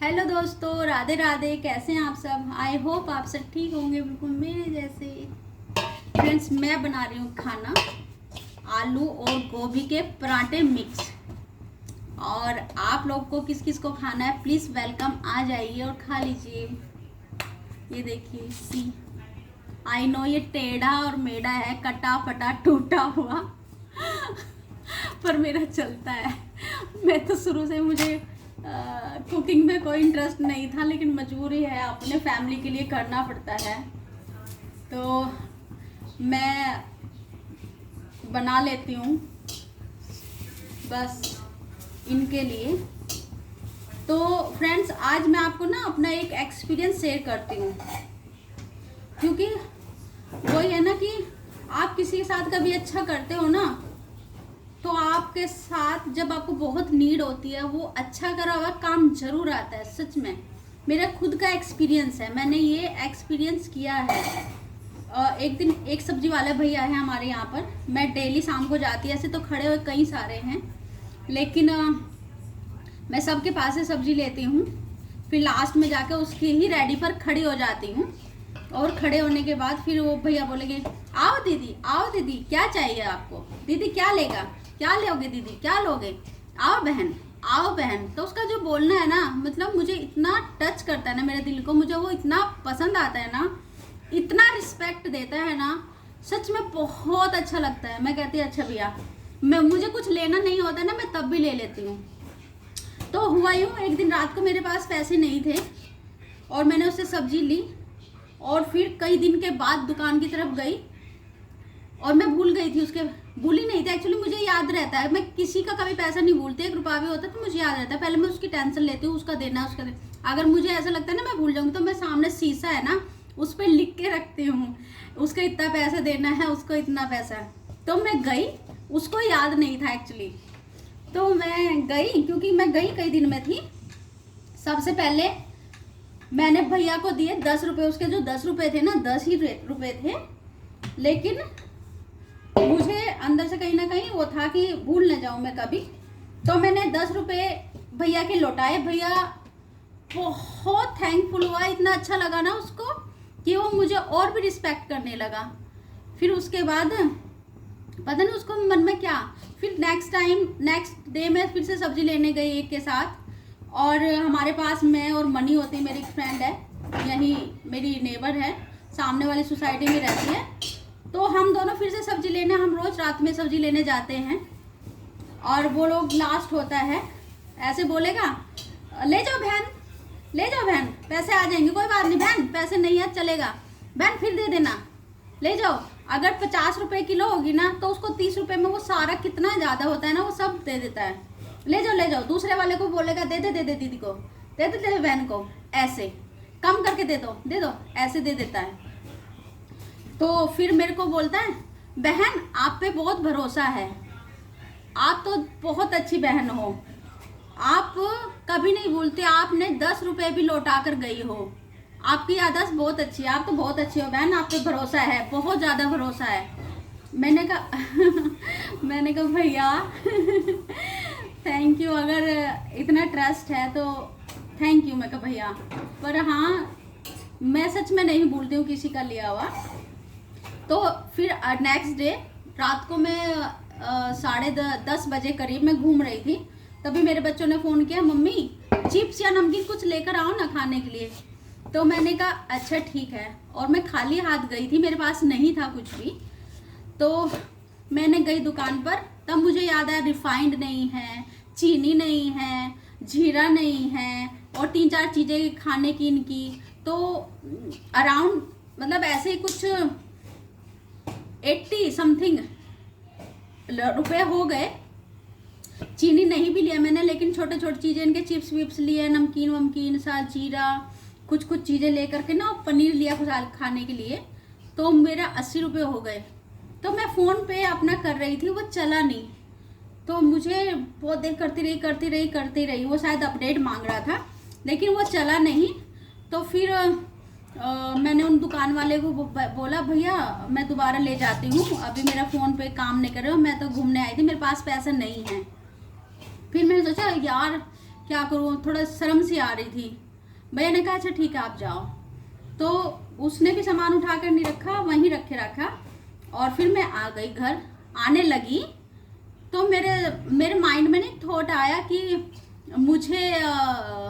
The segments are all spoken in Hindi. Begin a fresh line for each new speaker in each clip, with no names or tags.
हेलो दोस्तों, राधे राधे। कैसे हैं आप सब? आई होप आप सब ठीक होंगे, बिल्कुल मेरे जैसे। फ्रेंड्स, मैं बना रही हूँ खाना आलू और गोभी के पराठे मिक्स। और आप लोग को किस किस को खाना है, प्लीज़ वेलकम, आ जाइए और खा लीजिए। ये देखिए, सी आई नो ये टेढ़ा और मेढ़ा है, कटा फटा टूटा हुआ पर मेरा चलता है। मैं तो शुरू से मुझे कुकिंग में कोई इंटरेस्ट नहीं था, लेकिन मजबूरी है, अपने फैमिली के लिए करना पड़ता है, तो मैं बना लेती हूँ बस इनके लिए। तो फ्रेंड्स, आज मैं आपको ना अपना एक एक्सपीरियंस शेयर करती हूँ, क्योंकि वही है ना कि आप किसी के साथ कभी अच्छा करते हो ना, तो आपके साथ जब आपको बहुत नीड होती है, वो अच्छा करा हुआ काम जरूर आता है। सच में मेरा खुद का एक्सपीरियंस है, मैंने ये एक्सपीरियंस किया है। एक दिन एक सब्जी वाले भैया है हमारे यहाँ पर, मैं डेली शाम को जाती है, ऐसे तो खड़े हुए कई सारे हैं, लेकिन मैं सबके पास से सब्जी लेती हूँ, फिर लास्ट में जाकर उसकी ही रेडी पर खड़ी हो जाती हूँ। और खड़े होने के बाद फिर वो भैया बोलेंगे, आओ दीदी, क्या चाहिए आपको? दीदी क्या लेगा, क्या लोगे? दीदी क्या लोगे? आओ बहन। तो उसका जो बोलना है ना, मतलब मुझे इतना टच करता है ना मेरे दिल को, मुझे वो इतना पसंद आता है ना, इतना रिस्पेक्ट देता है ना, सच में बहुत अच्छा लगता है। मैं कहती अच्छा भैया, मुझे कुछ लेना नहीं होता ना, मैं तब भी ले लेती हूँ। तो हुआ यूँ, एक दिन रात को मेरे पास पैसे नहीं थे और मैंने उससे सब्जी ली, और फिर कई दिन के बाद दुकान की तरफ गई और मैं भूल गई थी उसके, भूली नहीं थी एक्चुअली, मुझे याद रहता है, मैं किसी का कभी पैसा नहीं भूलती, 1 रुपया भी होता है तो मुझे याद रहता है, पहले मैं उसकी टेंशन लेती हूँ, उसका देना, अगर मुझे ऐसा लगता है ना मैं भूल जाऊंगी, तो मैं सामने शीशा है ना, उस पर लिख के रखती हूँ, उसको इतना पैसा देना है, उसको इतना पैसा। तो मैं गई, उसको याद नहीं था एक्चुअली, तो मैं गई, क्योंकि मैं गई कई दिन में थी। सबसे पहले मैंने भैया को दिए 10 रुपये, उसके जो 10 रुपये थे ना, 10 ही रुपये थे, लेकिन मुझे अंदर से कहीं ना कहीं वो था कि भूल न जाऊं मैं कभी। तो मैंने 10 रुपये भैया के लौटाए। भैया बहुत थैंकफुल हुआ, इतना अच्छा लगा ना उसको कि वो मुझे और भी रिस्पेक्ट करने लगा। फिर उसके बाद पता नहीं उसको मन में क्या, फिर नेक्स्ट डे में फिर से सब्जी लेने गई एक के साथ, और हमारे पास मैं और मनी होती, मेरी एक फ्रेंड है, यही मेरी नेबर है, सामने वाली सोसाइटी में रहती है, तो हम दोनों फिर से सब्जी लेने, हम रोज रात में सब्जी लेने जाते हैं, और वो लोग लास्ट होता है ऐसे बोलेगा, ले जाओ बहन, पैसे आ जाएंगे, कोई बात नहीं बहन, पैसे नहीं है चलेगा बहन, फिर दे देना, ले जाओ। अगर 50 रुपए किलो होगी ना, तो उसको 30 रुपए में वो सारा कितना ज्यादा होता है ना, वो सब दे देता है, ले जाओ। दूसरे वाले को बोलेगा, दे दे दीदी को, दे दे बहन को, ऐसे कम करके दे दो, ऐसे दे देता है। तो फिर मेरे को बोलता है, बहन आप पे बहुत भरोसा है, आप तो बहुत अच्छी बहन हो, आप कभी नहीं भूलते, आपने 10 रुपए भी लौटा कर गई हो, आपकी आदत बहुत अच्छी है, आप तो बहुत अच्छी हो बहन, आप पे भरोसा है, बहुत ज़्यादा भरोसा है। मैंने कहा भैया थैंक यू, अगर इतना ट्रस्ट है तो थैंक यू। मैं कहा भैया, पर हाँ मैं सच में नहीं भूलती हूँ किसी का लिया हुआ। तो फिर नेक्स्ट डे रात को मैं 10:30 बजे करीब मैं घूम रही थी, तभी मेरे बच्चों ने फ़ोन किया, मम्मी चिप्स या नमकीन कुछ लेकर आओ ना खाने के लिए। तो मैंने कहा अच्छा ठीक है, और मैं खाली हाथ गई थी, मेरे पास नहीं था कुछ भी। तो मैंने गई दुकान पर, तब मुझे याद आया रिफाइंड नहीं है, चीनी नहीं है, जीरा नहीं है, और 3-4 चीज़ें खाने की इनकी, तो अराउंड मतलब ऐसे ही कुछ 80 समथिंग रुपए हो गए। चीनी नहीं भी लिया मैंने, लेकिन छोटे छोटे चीज़ें इनके चिप्स विप्स लिए, नमकीन वमकीन सा, जीरा, कुछ चीज़ें लेकर के ना, पनीर लिया कुछ खाने के लिए, तो मेरा 80 रुपये हो गए। तो मैं फ़ोन पे अपना कर रही थी, वो चला नहीं, तो मुझे बहुत देर करती रही, वो शायद अपडेट मांग रहा था, लेकिन वो चला नहीं। तो फिर मैंने उन दुकान वाले को बोला, भैया मैं दोबारा ले जाती हूँ, अभी मेरा फ़ोन पे काम नहीं कर रहा हूँ, मैं तो घूमने आई थी, मेरे पास पैसा नहीं है। फिर मैंने सोचा यार क्या करूँ, थोड़ा शर्म सी आ रही थी। भैया ने कहा अच्छा ठीक है आप जाओ। तो उसने भी सामान उठा कर नहीं रखा, वहीं रखा और फिर मैं आ गई घर। आने लगी तो मेरे माइंड में नहीं थॉट आया कि मुझे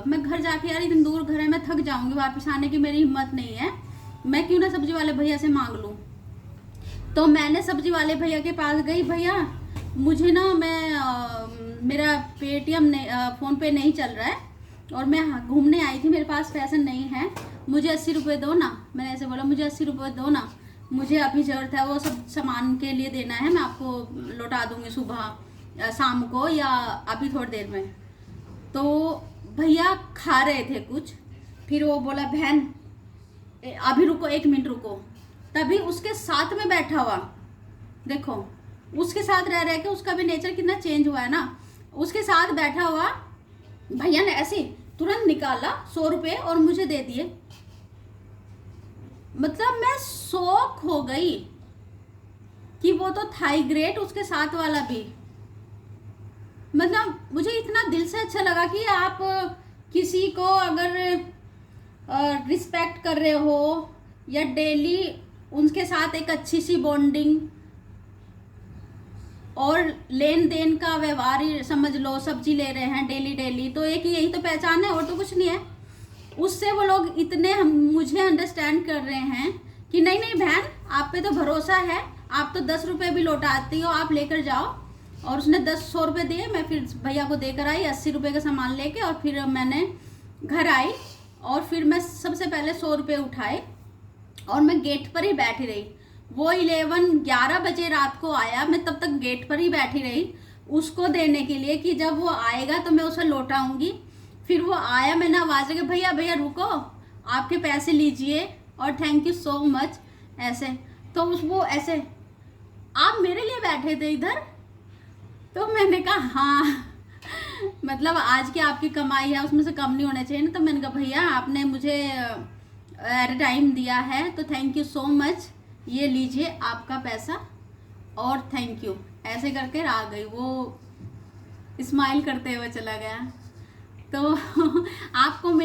मैं घर जाके, यार इतनी दूर घर है, मैं थक जाऊंगी, वापस आने की मेरी हिम्मत नहीं है, मैं क्यों ना सब्जी वाले भैया से मांग लूं। तो मैंने सब्जी वाले भैया के पास गई, भैया मुझे ना मेरा पेटीएम फ़ोन पे नहीं चल रहा है और मैं घूमने आई थी, मेरे पास पैसे नहीं है, मुझे 80 रुपये दो ना। मैंने ऐसे बोला मुझे 80 रुपये दो ना, मुझे अभी ज़रूरत है, वो सब सामान के लिए देना है, मैं आपको लौटा दूंगी सुबह शाम को या अभी थोड़ी देर में। तो भैया खा रहे थे कुछ, फिर वो बोला बहन अभी रुको, 1 मिनट रुको। तभी उसके साथ में बैठा हुआ, देखो उसके साथ रह रहे के उसका भी नेचर कितना चेंज हुआ है ना। उसके साथ बैठा हुआ भैया ने ऐसे तुरंत निकाला 100 रुपये और मुझे दे दिए। मतलब मैं शॉक हो गई कि वो तो था ही ग्रेट, उसके साथ वाला भी। मतलब मुझे इतना दिल से अच्छा लगा कि आप किसी को अगर रिस्पेक्ट कर रहे हो या डेली उनके साथ एक अच्छी सी बॉन्डिंग और लेन देन का व्यवहार ही समझ लो, सब्जी ले रहे हैं डेली, तो एक यही तो पहचान है और तो कुछ नहीं है। उससे वो लोग इतने मुझे अंडरस्टैंड कर रहे हैं कि नहीं नहीं बहन आप पे तो भरोसा है, आप तो 10 रुपये भी लौटाती हो, आप लेकर जाओ। और उसने 100 रुपये दिए, मैं फिर भैया को देकर आई 80 रुपये का सामान लेके, और फिर मैंने घर आई और फिर मैं सबसे पहले 100 रुपये उठाए और मैं गेट पर ही बैठी रही। वो 11 बजे रात को आया, मैं तब तक गेट पर ही बैठी रही उसको देने के लिए कि जब वो आएगा तो मैं उसे लौटाऊंगी। फिर वो आया, मैंने आवाज़ लगी भैया भैया रुको, आपके पैसे लीजिए और थैंक यू सो मच ऐसे। तो वो ऐसे आप मेरे लिए बैठे थे इधर? तो मैंने कहा हाँ मतलब आज की आपकी कमाई है उसमें से कम नहीं होना चाहिए ना। तो मैंने कहा भैया आपने मुझे एट टाइम दिया है तो थैंक यू सो मच, ये लीजिए आपका पैसा और थैंक यू। ऐसे करके आ गई, वो स्माइल करते हुए चला गया। तो आपको मेरे